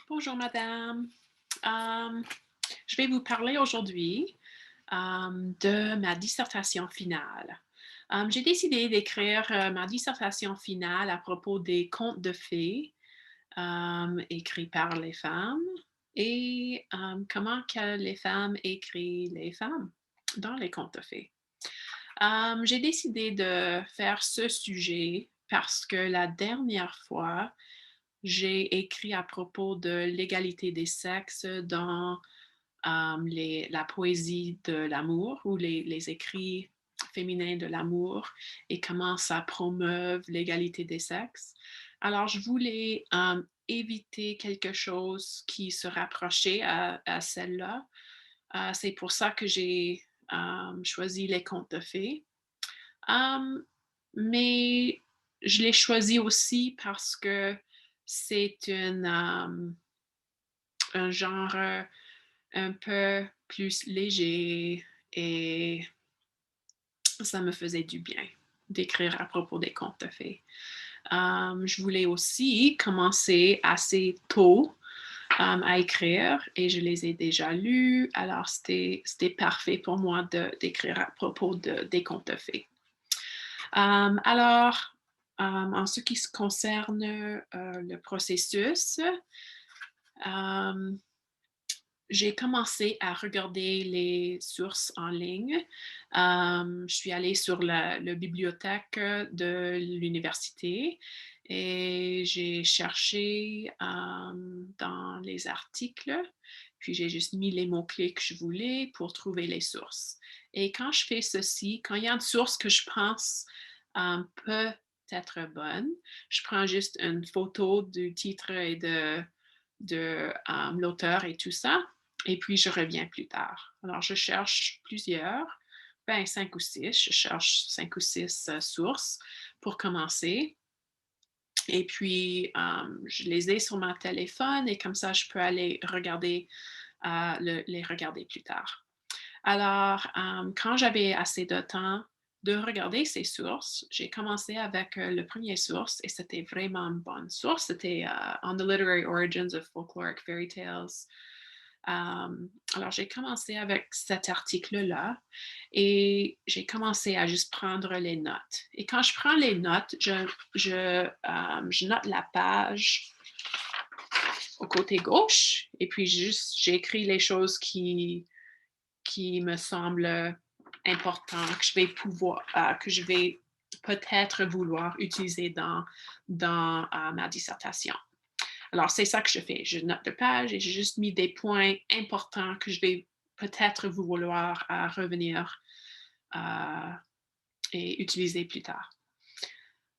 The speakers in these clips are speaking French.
Bonjour madame. Je vais vous parler aujourd'hui de ma dissertation finale. J'ai décidé d'écrire ma dissertation finale à propos des contes de fées écrits par les femmes et comment que les femmes écrivent les femmes dans les contes de fées. J'ai décidé de faire ce sujet parce que la dernière fois, j'ai écrit à propos de l'égalité des sexes dans la poésie de l'amour ou les écrits féminins de l'amour et comment ça promeuve l'égalité des sexes. Alors, je voulais éviter quelque chose qui se rapprochait à celle-là. C'est pour ça que j'ai choisi les contes de fées. Um, mais je l'ai choisi aussi parce que c'est un genre un peu plus léger et ça me faisait du bien d'écrire à propos des contes de fées. Je voulais aussi commencer assez tôt à écrire et je les ai déjà lus, alors c'était parfait pour moi d'écrire à propos des contes de fées. Alors, en ce qui se concerne le processus, euh, j'ai commencé à regarder les sources en ligne. Je suis allée sur la bibliothèque de l'université et j'ai cherché dans les articles, puis j'ai juste mis les mots-clés que je voulais pour trouver les sources. Et quand je fais ceci, quand il y a une source que je pense peut être bonne, je prends juste une photo du titre et de l'auteur et tout ça, et puis je reviens plus tard. Alors, je cherche plusieurs, ben 5 ou 6, je cherche 5 ou 6 sources pour commencer. Et puis, je les ai sur mon téléphone et comme ça, je peux aller regarder, les regarder plus tard. Alors, quand j'avais assez de temps de regarder ces sources, j'ai commencé avec le premier source et c'était vraiment une bonne source. C'était On the Literary Origins of Folkloric Fairy Tales. Alors, j'ai commencé avec cet article-là et j'ai commencé à juste prendre les notes. Et quand je prends les notes, je note la page au côté gauche et puis juste j'écris les choses qui me semblent importantes, que je vais peut-être vouloir utiliser dans ma dissertation. Alors, c'est ça que je fais. Je note de page et j'ai juste mis des points importants que je vais peut-être vouloir revenir euh, et utiliser plus tard.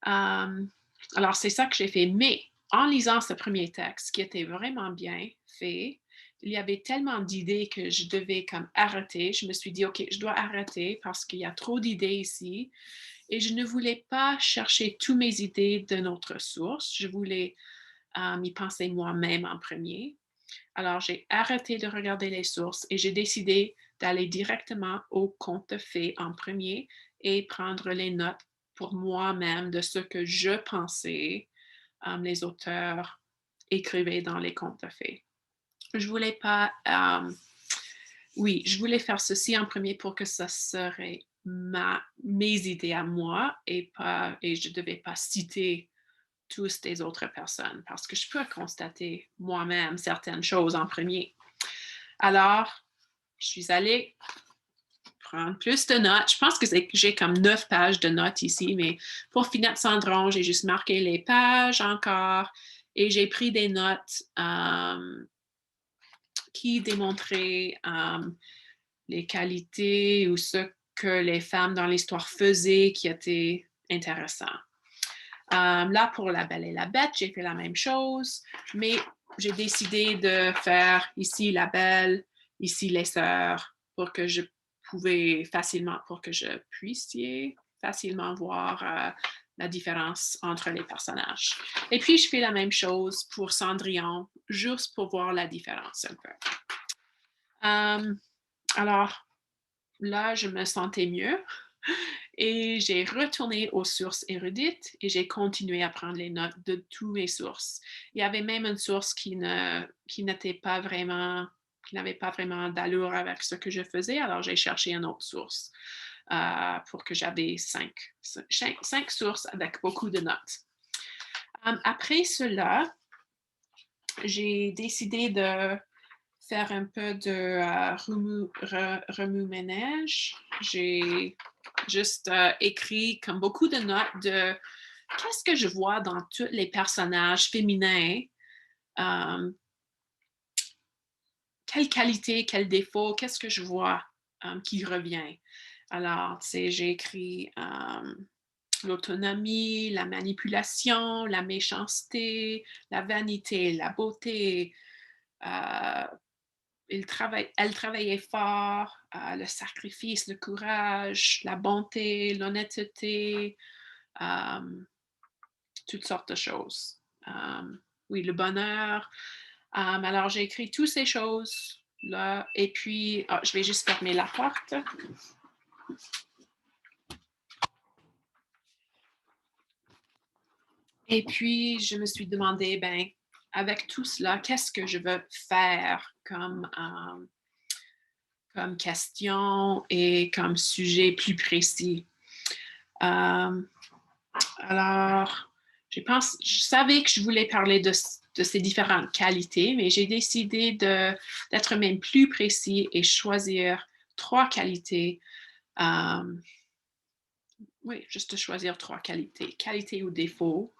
Alors, c'est ça que j'ai fait. Mais en lisant ce premier texte, qui était vraiment bien fait, il y avait tellement d'idées que je devais comme arrêter. Je me suis dit, OK, je dois arrêter parce qu'il y a trop d'idées ici. Et je ne voulais pas chercher toutes mes idées de notre source. Je voulais y penser moi-même en premier. Alors, j'ai arrêté de regarder les sources et j'ai décidé d'aller directement au conte de fées en premier et prendre les notes pour moi-même de ce que je pensais les auteurs écrivaient dans les contes de fées. Je voulais pas, oui, je voulais faire ceci en premier pour que ça serait mes idées à moi et je ne devais pas citer tous des autres personnes parce que je peux constater moi-même certaines choses en premier. Alors, je suis allée prendre plus de notes. Je pense que j'ai comme 9 pages de notes ici, mais pour finir Cendron, j'ai juste marqué les pages encore et j'ai pris des notes qui démontraient les qualités ou ce que les femmes dans l'histoire faisaient qui était intéressant. Là, pour La Belle et la Bête, j'ai fait la même chose, mais j'ai décidé de faire ici La Belle, ici les Sœurs, pour que je puisse facilement voir la différence entre les personnages. Et puis, je fais la même chose pour Cendrillon, juste pour voir la différence un peu. Alors, là, je me sentais mieux. Et j'ai retourné aux sources érudites et j'ai continué à prendre les notes de toutes mes sources. Il y avait même une source qui n'était pas vraiment, qui n'avait pas vraiment d'allure avec ce que je faisais, alors j'ai cherché une autre source pour que j'avais cinq sources avec beaucoup de notes. Après cela, j'ai décidé de faire un peu de remue-ménage. J'ai juste écrit comme beaucoup de notes de qu'est-ce que je vois dans tous les personnages féminins, euh, quelle qualité, quel défaut, qu'est-ce que je vois qui revient. Alors, j'ai écrit l'autonomie, la manipulation, la méchanceté, la vanité, la beauté. Elle travaillait fort, le sacrifice, le courage, la bonté, l'honnêteté, toutes sortes de choses. Oui, le bonheur. Alors, j'ai écrit toutes ces choses là. Et puis, je vais juste fermer la porte. Et puis, je me suis demandé, ben, avec tout cela, qu'est-ce que je veux faire comme question et comme sujet plus précis. Alors, je savais que je voulais parler de ces différentes qualités, mais j'ai décidé d'être même plus précis et choisir 3 qualités. Oui, juste choisir 3 qualités, qualité ou défaut.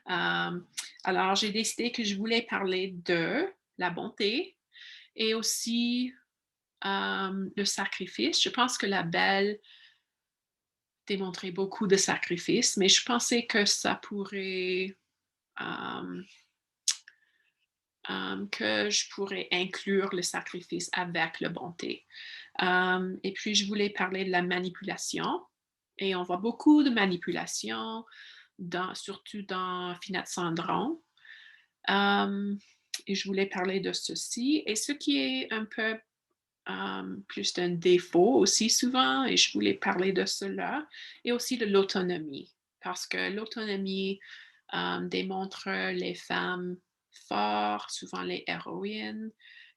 Alors, j'ai décidé que je voulais parler de la bonté et aussi le sacrifice. Je pense que la belle démontrait beaucoup de sacrifice, mais je pensais que ça pourrait que je pourrais inclure le sacrifice avec la bonté. Et puis, je voulais parler de la manipulation. Et on voit beaucoup de manipulation, surtout dans Finette Cendron. Et je voulais parler de ceci. Et ce qui est un peu plus d'un défaut aussi souvent, et je voulais parler de cela, et aussi de l'autonomie, parce que l'autonomie démontre les femmes fortes, souvent les héroïnes,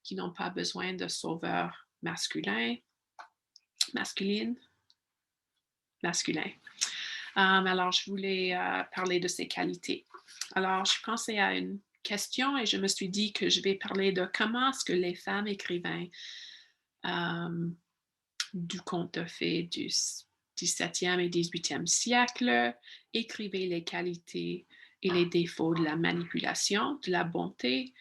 qui n'ont pas besoin de sauveurs masculins. Alors, je voulais parler de ces qualités. Alors, je pensais à une question et je me suis dit que je vais parler de comment est-ce que les femmes écrivains du conte de fées du 17e et 18e siècle écrivaient les qualités et les défauts de la manipulation, de la bonté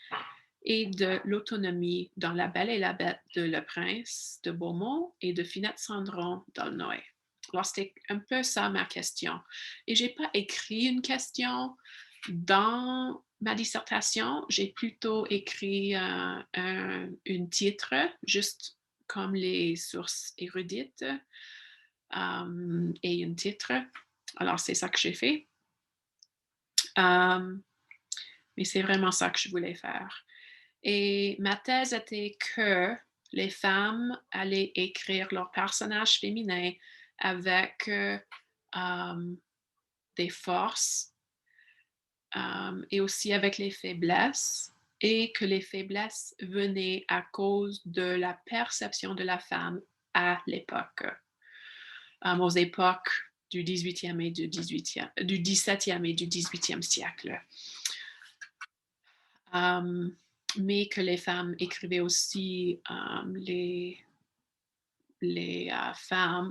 et de l'autonomie dans La Belle et la Bête de Le Prince de Beaumont et de Finette Cendron dans le Noé. Alors, c'était un peu ça ma question. Et je n'ai pas écrit une question dans ma dissertation. J'ai plutôt écrit un titre, juste comme les sources érudites, et un titre. Alors, c'est ça que j'ai fait. Mais c'est vraiment ça que je voulais faire. Et ma thèse était que les femmes allaient écrire leurs personnages féminins avec des forces et aussi avec les faiblesses, et que les faiblesses venaient à cause de la perception de la femme à l'époque, aux époques du 18e et du 17e et du 18e siècle. Mais que les femmes écrivaient aussi femmes,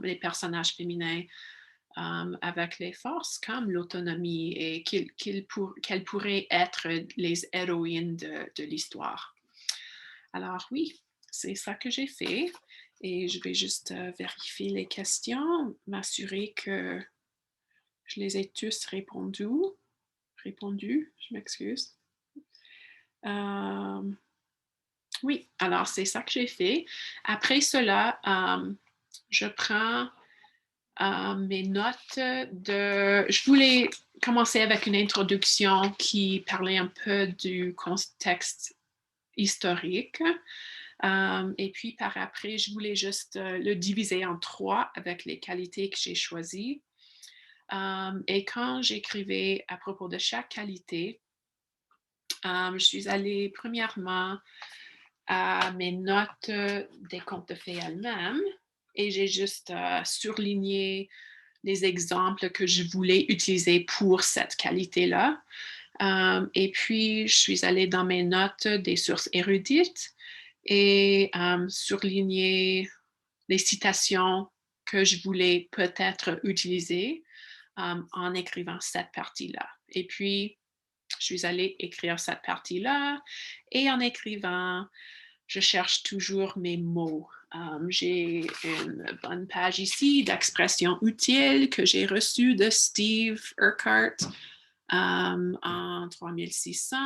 les personnages féminins avec les forces comme l'autonomie et qu'elles pourraient être les héroïnes de l'histoire. Alors oui, c'est ça que j'ai fait et je vais juste vérifier les questions, m'assurer que je les ai tous répondues, je m'excuse. Oui, alors c'est ça que j'ai fait. Après cela, je prends mes notes Je voulais commencer avec une introduction qui parlait un peu du contexte historique. Et puis par après, je voulais juste le diviser en 3 avec les qualités que j'ai choisies. Et quand j'écrivais à propos de chaque qualité, je suis allée premièrement à mes notes des contes de fées elles-mêmes et j'ai juste surligné les exemples que je voulais utiliser pour cette qualité-là. Et puis, je suis allée dans mes notes des sources érudites et surligner les citations que je voulais peut-être utiliser en écrivant cette partie-là. Et puis, je suis allée écrire cette partie-là et en écrivant, je cherche toujours mes mots. J'ai une bonne page ici d'expressions utiles que j'ai reçue de Steve Urquhart en 3600.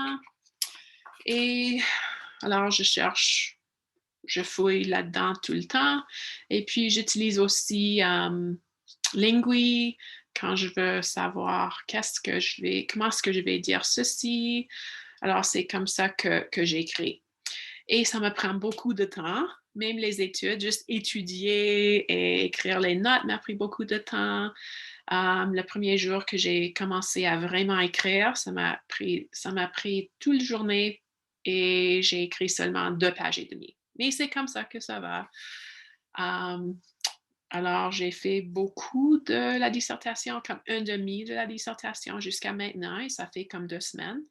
Et alors, je cherche, je fouille là-dedans tout le temps. Et puis, j'utilise aussi Lingui quand je veux savoir comment est-ce que je vais dire ceci. Alors, c'est comme ça que j'écris. Et ça me prend beaucoup de temps. Même les études, juste étudier et écrire les notes m'a pris beaucoup de temps. Le premier jour que j'ai commencé à vraiment écrire, ça m'a pris toute la journée et j'ai écrit seulement 2 pages et demie. Mais c'est comme ça que ça va. Um, alors, j'ai fait beaucoup de la dissertation, comme un demi de la dissertation jusqu'à maintenant, et ça fait comme 2 semaines.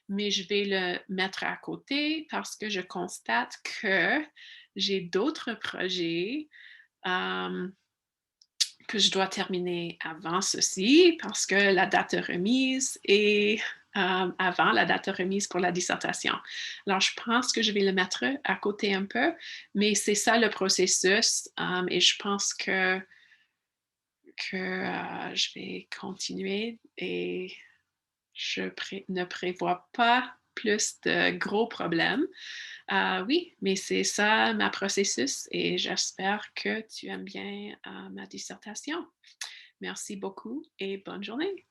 Mais je vais le mettre à côté parce que je constate que j'ai d'autres projets euh, que je dois terminer avant ceci parce que la date de remise est avant la date de remise pour la dissertation. Alors, je pense que je vais le mettre à côté un peu, mais c'est ça le processus et je pense que je vais continuer et je ne prévois pas plus de gros problèmes. Oui, mais c'est ça ma processus et j'espère que tu aimes bien ma dissertation. Merci beaucoup et bonne journée.